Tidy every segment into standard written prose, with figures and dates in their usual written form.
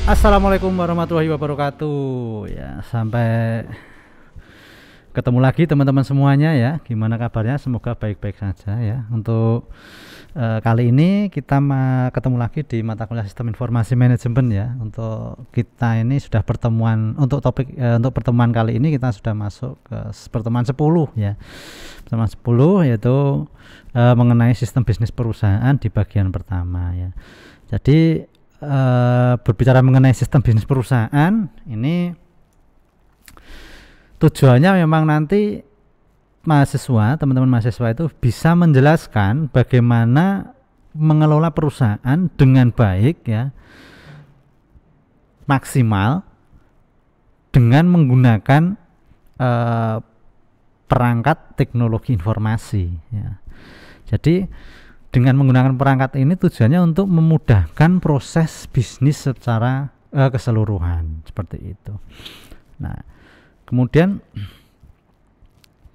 Assalamualaikum warahmatullahi wabarakatuh. Ya, sampai ketemu lagi teman-teman semuanya ya. Gimana kabarnya? Semoga baik-baik saja ya. Untuk kali ini kita ketemu lagi di mata kuliah Sistem Informasi Manajemen ya. Untuk kita ini sudah pertemuan untuk topik untuk pertemuan kali ini kita sudah masuk ke pertemuan 10 ya. Pertemuan 10 yaitu mengenai sistem bisnis perusahaan di bagian pertama ya. Jadi berbicara mengenai sistem bisnis perusahaan ini tujuannya memang nanti mahasiswa, teman-teman mahasiswa itu bisa menjelaskan bagaimana mengelola perusahaan dengan baik ya, maksimal dengan menggunakan perangkat teknologi informasi ya. Jadi dengan menggunakan perangkat ini tujuannya untuk memudahkan proses bisnis secara keseluruhan seperti itu. Nah, kemudian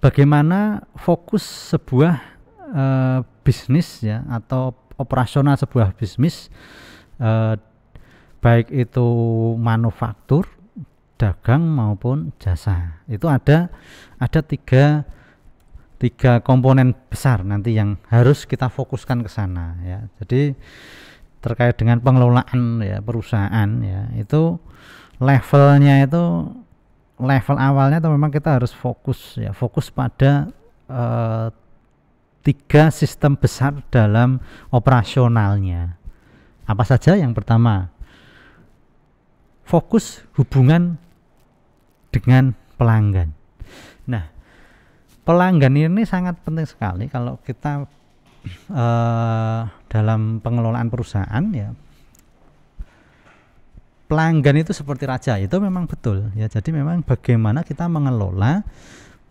bagaimana fokus sebuah bisnis ya atau operasional sebuah bisnis baik itu manufaktur, dagang maupun jasa. Itu ada tiga komponen besar nanti yang harus kita fokuskan ke sana ya. Jadi terkait dengan pengelolaan ya perusahaan ya, itu level awalnya itu memang kita harus fokus pada tiga sistem besar dalam operasionalnya. Apa saja? Yang pertama, fokus hubungan dengan pelanggan. Nah, pelanggan ini sangat penting sekali kalau kita dalam pengelolaan perusahaan ya. Pelanggan itu seperti raja, itu memang betul ya. Jadi memang bagaimana kita mengelola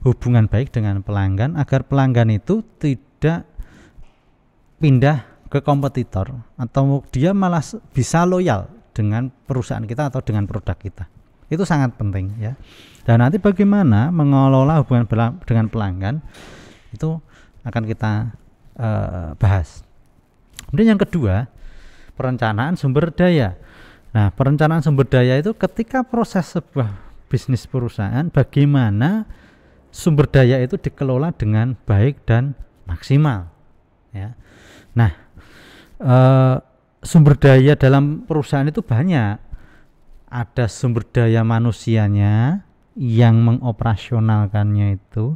hubungan baik dengan pelanggan agar pelanggan itu tidak pindah ke kompetitor atau dia malah bisa loyal dengan perusahaan kita atau dengan produk kita. Itu sangat penting ya. Dan nanti bagaimana mengelola hubungan dengan pelanggan itu akan kita bahas. Kemudian yang kedua, perencanaan sumber daya. Nah, perencanaan sumber daya itu ketika proses sebuah bisnis perusahaan, bagaimana sumber daya itu dikelola dengan baik dan maksimal ya. Nah, sumber daya dalam perusahaan itu banyak. Ada sumber daya manusianya yang mengoperasionalkannya itu,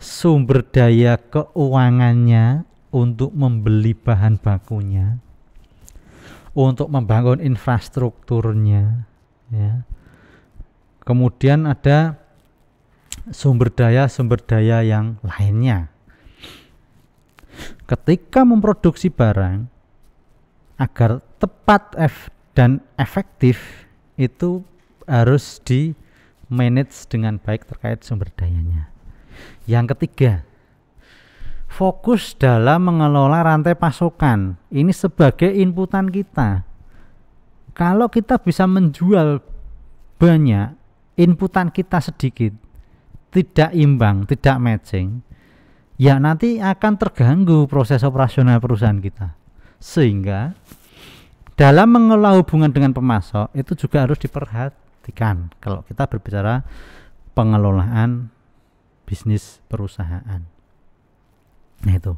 sumber daya keuangannya untuk membeli bahan bakunya, untuk membangun infrastrukturnya ya. Kemudian ada sumber daya yang lainnya. Ketika memproduksi barang agar tepat dan efektif itu harus di manage dengan baik terkait sumber dayanya. Yang ketiga, fokus dalam mengelola rantai pasokan. Ini sebagai inputan kita. Kalau kita bisa menjual banyak, inputan kita sedikit, tidak imbang, tidak matching, ya nanti akan terganggu proses operasional perusahaan kita. Sehingga dalam mengelola hubungan dengan pemasok itu juga harus diperhatikan kalau kita berbicara pengelolaan bisnis perusahaan. Nah itu.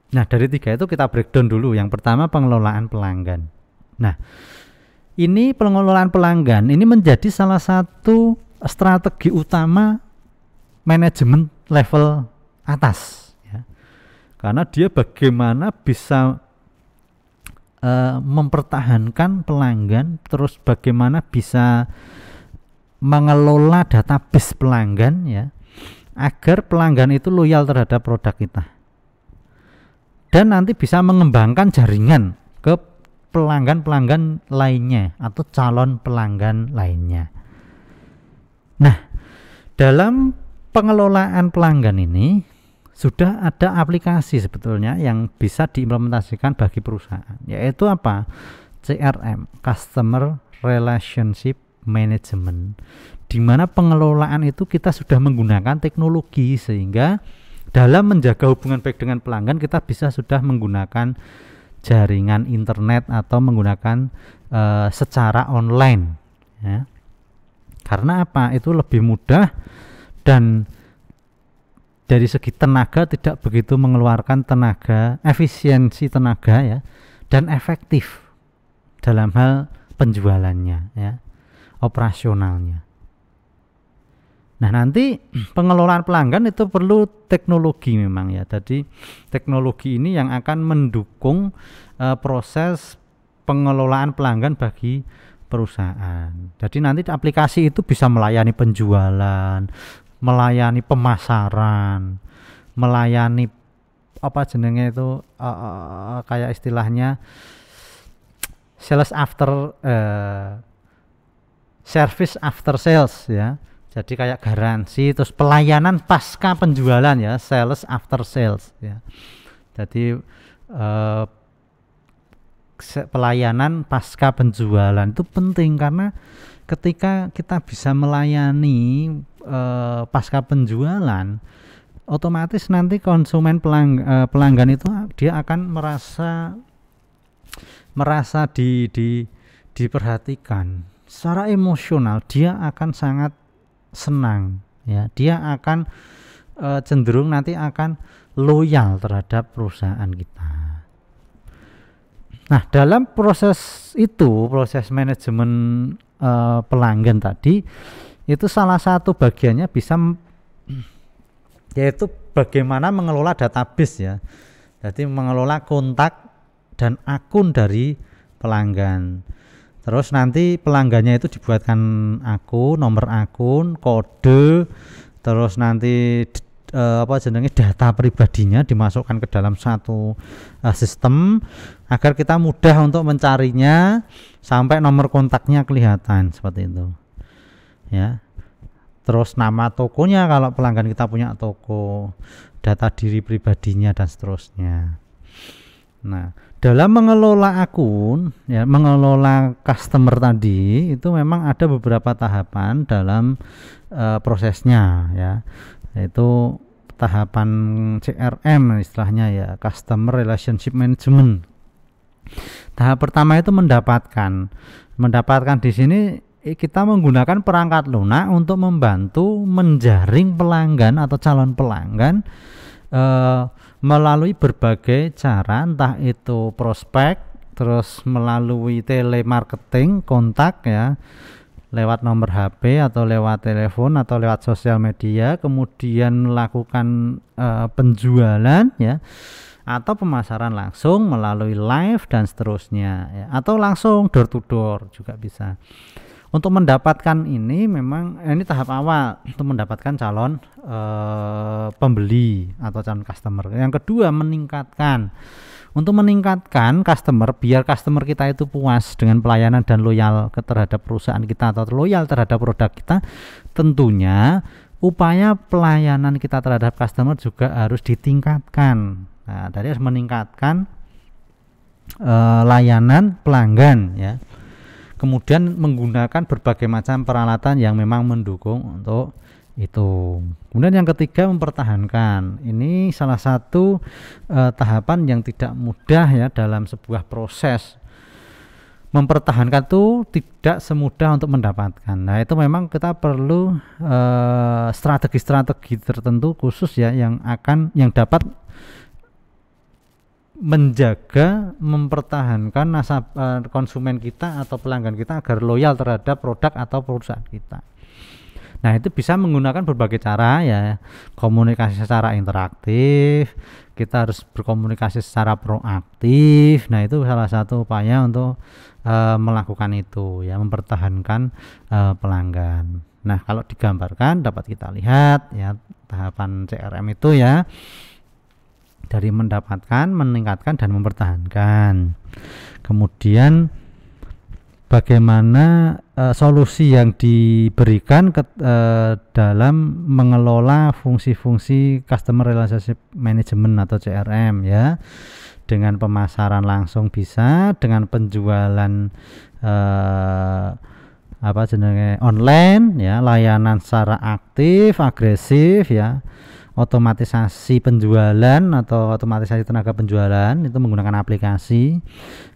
Nah dari tiga itu kita breakdown dulu. Yang pertama pengelolaan pelanggan. Nah ini pengelolaan pelanggan ini menjadi salah satu strategi utama manajemen level atas ya. Karena dia bagaimana bisa mempertahankan pelanggan, terus bagaimana bisa mengelola database pelanggan ya, agar pelanggan itu loyal terhadap produk kita dan nanti bisa mengembangkan jaringan ke pelanggan-pelanggan lainnya atau calon pelanggan lainnya. Nah, dalam pengelolaan pelanggan ini sudah ada aplikasi sebetulnya yang bisa diimplementasikan bagi perusahaan, yaitu apa? CRM, Customer Relationship Management, di mana pengelolaan itu kita sudah menggunakan teknologi sehingga dalam menjaga hubungan baik dengan pelanggan kita bisa sudah menggunakan jaringan internet atau menggunakan secara online ya. Karena apa? Itu lebih mudah dan dari segi tenaga tidak begitu mengeluarkan tenaga, efisiensi tenaga ya, dan efektif dalam hal penjualannya ya, operasionalnya. Nah, nanti pengelolaan pelanggan itu perlu teknologi memang ya. Jadi teknologi ini yang akan mendukung proses pengelolaan pelanggan bagi perusahaan. Jadi nanti aplikasi itu bisa melayani penjualan, melayani pemasaran, melayani apa jenenge itu kayak istilahnya service after sales ya. Jadi kayak garansi, terus pelayanan pasca penjualan ya, sales after sales ya. Jadi pelayanan pasca penjualan itu penting karena ketika kita bisa melayani pasca penjualan, otomatis nanti konsumen pelanggan itu dia akan merasa diperhatikan secara emosional, dia akan sangat senang ya, dia akan cenderung nanti akan loyal terhadap perusahaan kita. Nah, dalam proses itu, proses manajemen pelanggan tadi, itu salah satu bagiannya bisa yaitu bagaimana mengelola database ya. Jadi mengelola kontak dan akun dari pelanggan. Terus nanti pelanggannya itu dibuatkan akun, nomor akun, kode, terus nanti data pribadinya dimasukkan ke dalam satu sistem agar kita mudah untuk mencarinya sampai nomor kontaknya kelihatan seperti itu. Ya. Terus nama tokonya kalau pelanggan kita punya toko, data diri pribadinya dan seterusnya. Nah, dalam mengelola akun, ya, mengelola customer tadi itu memang ada beberapa tahapan dalam prosesnya, ya, yaitu tahapan CRM istilahnya ya, Customer Relationship Management. Tahap pertama itu mendapatkan di sini kita menggunakan perangkat lunak untuk membantu menjaring pelanggan atau calon pelanggan melalui berbagai cara, entah itu prospek, terus melalui telemarketing, kontak ya, lewat nomor HP atau lewat telepon atau lewat sosial media, kemudian melakukan penjualan ya, atau pemasaran langsung melalui live dan seterusnya ya, atau langsung door to door juga bisa. Untuk mendapatkan ini memang ini tahap awal untuk mendapatkan calon pembeli atau calon customer. Yang kedua, untuk meningkatkan customer, biar customer kita itu puas dengan pelayanan dan loyal terhadap perusahaan kita atau loyal terhadap produk kita, tentunya upaya pelayanan kita terhadap customer juga harus ditingkatkan. Nah, dari harus meningkatkan layanan pelanggan ya. Kemudian menggunakan berbagai macam peralatan yang memang mendukung untuk itu. Kemudian yang ketiga, mempertahankan. Ini salah satu tahapan yang tidak mudah ya dalam sebuah proses. Mempertahankan itu tidak semudah untuk mendapatkan. Nah, itu memang kita perlu strategi-strategi tertentu khusus ya yang dapat menjaga, mempertahankan konsumen kita atau pelanggan kita agar loyal terhadap produk atau perusahaan kita. Nah, itu bisa menggunakan berbagai cara ya, komunikasi secara interaktif, kita harus berkomunikasi secara proaktif. Nah, itu salah satu upaya untuk melakukan itu ya, mempertahankan pelanggan. Nah, kalau digambarkan dapat kita lihat ya tahapan CRM itu ya, dari mendapatkan, meningkatkan, dan mempertahankan. Kemudian bagaimana solusi yang diberikan dalam mengelola fungsi-fungsi Customer Relationship Management atau CRM ya, dengan pemasaran langsung bisa, dengan penjualan online ya, layanan secara aktif, agresif ya, otomatisasi penjualan atau otomatisasi tenaga penjualan itu menggunakan aplikasi.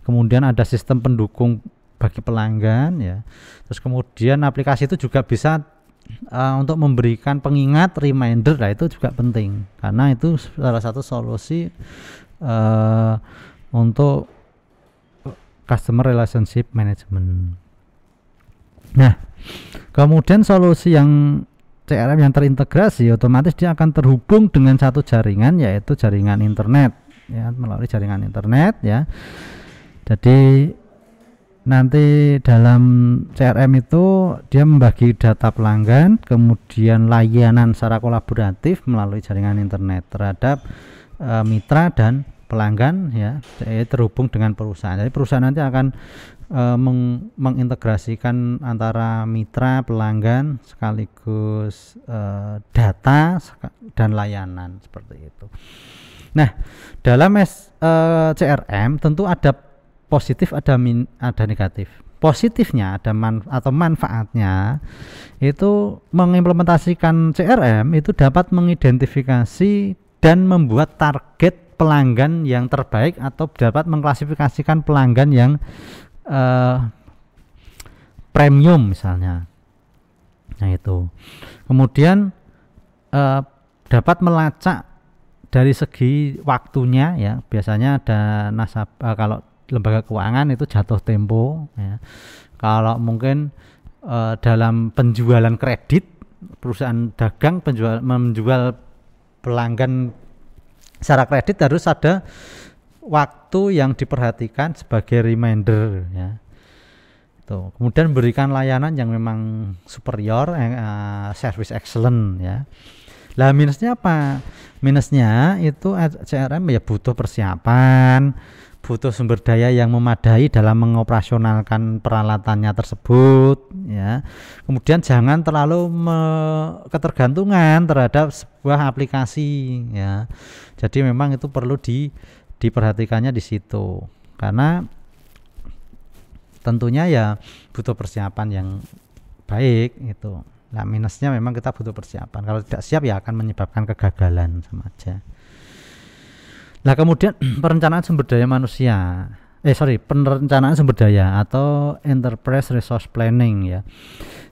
Kemudian ada sistem pendukung bagi pelanggan ya. Terus kemudian aplikasi itu juga bisa untuk memberikan pengingat, reminder. Nah itu juga penting karena itu salah satu solusi untuk customer relationship management. Nah, kemudian solusi yang CRM yang terintegrasi otomatis dia akan terhubung dengan satu jaringan, yaitu jaringan internet ya, melalui jaringan internet ya. Jadi nanti dalam CRM itu dia membagi data pelanggan, kemudian layanan secara kolaboratif melalui jaringan internet terhadap mitra dan pelanggan ya, terhubung dengan perusahaan. Jadi perusahaan nanti akan mengintegrasikan antara mitra, pelanggan sekaligus data dan layanan seperti itu. Nah, dalam CRM tentu ada positif, ada negatif. Positifnya ada atau manfaatnya itu mengimplementasikan CRM itu dapat mengidentifikasi dan membuat target pelanggan yang terbaik atau dapat mengklasifikasikan pelanggan yang premium misalnya. Nah itu. Kemudian dapat melacak dari segi waktunya ya. Biasanya ada nasabah kalau lembaga keuangan itu jatuh tempo ya. Kalau mungkin dalam penjualan kredit, perusahaan dagang menjual pelanggan secara kredit harus ada waktu yang diperhatikan sebagai reminder ya. Tuh. Kemudian berikan layanan yang memang superior, service excellent ya. Lah minusnya apa? Minusnya itu CRM ya butuh persiapan, butuh sumber daya yang memadai dalam mengoperasionalkan peralatannya tersebut ya. Kemudian jangan terlalu ketergantungan terhadap sebuah aplikasi ya. Jadi memang itu perlu diperhatikannya di situ karena tentunya ya butuh persiapan yang baik itu. Nah minusnya memang kita butuh persiapan, kalau tidak siap ya akan menyebabkan kegagalan sama aja. Nah kemudian perencanaan sumber daya manusia, perencanaan sumber daya atau enterprise resource planning ya.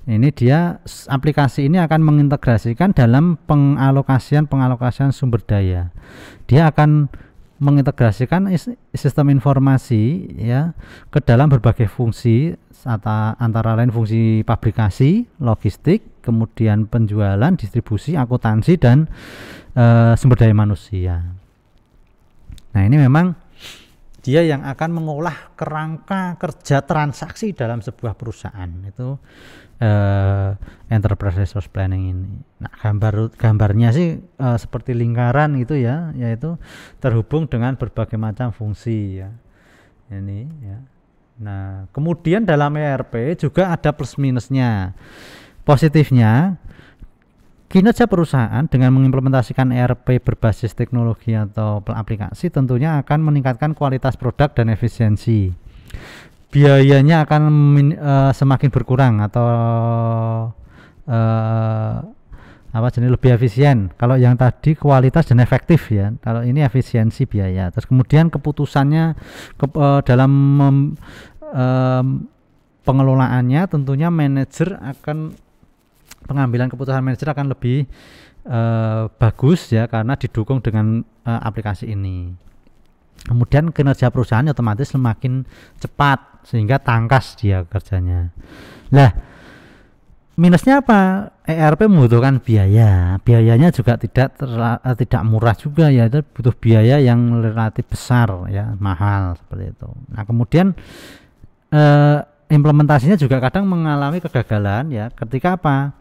Ini dia aplikasi ini akan mengintegrasikan dalam pengalokasian sumber daya. Dia akan mengintegrasikan sistem informasi ya ke dalam berbagai fungsi antara lain fungsi pabrikasi, logistik, kemudian penjualan, distribusi, akuntansi dan sumber daya manusia. Nah ini memang dia yang akan mengolah kerangka kerja transaksi dalam sebuah perusahaan itu enterprise resource planning ini. Nah gambarnya sih seperti lingkaran gitu ya, yaitu terhubung dengan berbagai macam fungsi ya. Ini ya. Nah kemudian dalam ERP juga ada plus minusnya. Positifnya, kinerja perusahaan dengan mengimplementasikan ERP berbasis teknologi atau aplikasi tentunya akan meningkatkan kualitas produk dan efisiensi. Biayanya akan semakin berkurang atau lebih efisien. Kalau yang tadi kualitas dan efektif ya, kalau ini efisiensi biaya. Terus kemudian keputusannya dalam pengelolaannya tentunya pengambilan keputusan manajer akan lebih bagus ya karena didukung dengan aplikasi ini. Kemudian kinerja perusahaan otomatis semakin cepat sehingga tangkas dia kerjanya. Lah minusnya apa? ERP membutuhkan biaya. Biayanya juga tidak murah juga ya, itu butuh biaya yang relatif besar ya, mahal seperti itu. Nah kemudian implementasinya juga kadang mengalami kegagalan ya ketika apa?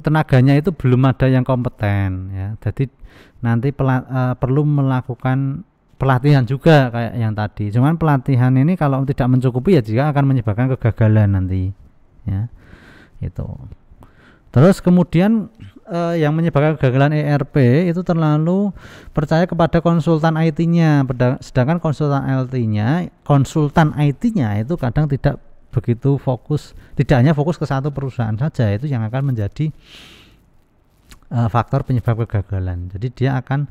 Tenaganya itu belum ada yang kompeten ya. Jadi nanti perlu melakukan pelatihan juga kayak yang tadi. Cuman pelatihan ini kalau tidak mencukupi ya juga akan menyebabkan kegagalan nanti ya. Itu. Terus kemudian yang menyebabkan kegagalan ERP itu terlalu percaya kepada konsultan IT-nya, sedangkan konsultan IT-nya itu kadang tidak begitu fokus, tidak hanya fokus ke satu perusahaan saja, itu yang akan menjadi faktor penyebab kegagalan. Jadi dia akan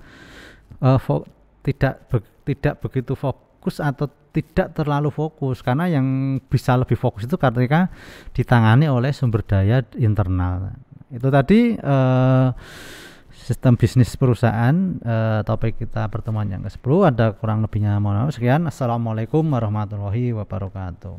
tidak begitu fokus atau tidak terlalu fokus, karena yang bisa lebih fokus itu ketika ditangani oleh sumber daya internal. Itu tadi sistem bisnis perusahaan, topik kita pertemuan yang ke-10. Ada kurang lebihnya mohon maaf. Sekian, assalamualaikum warahmatullahi wabarakatuh.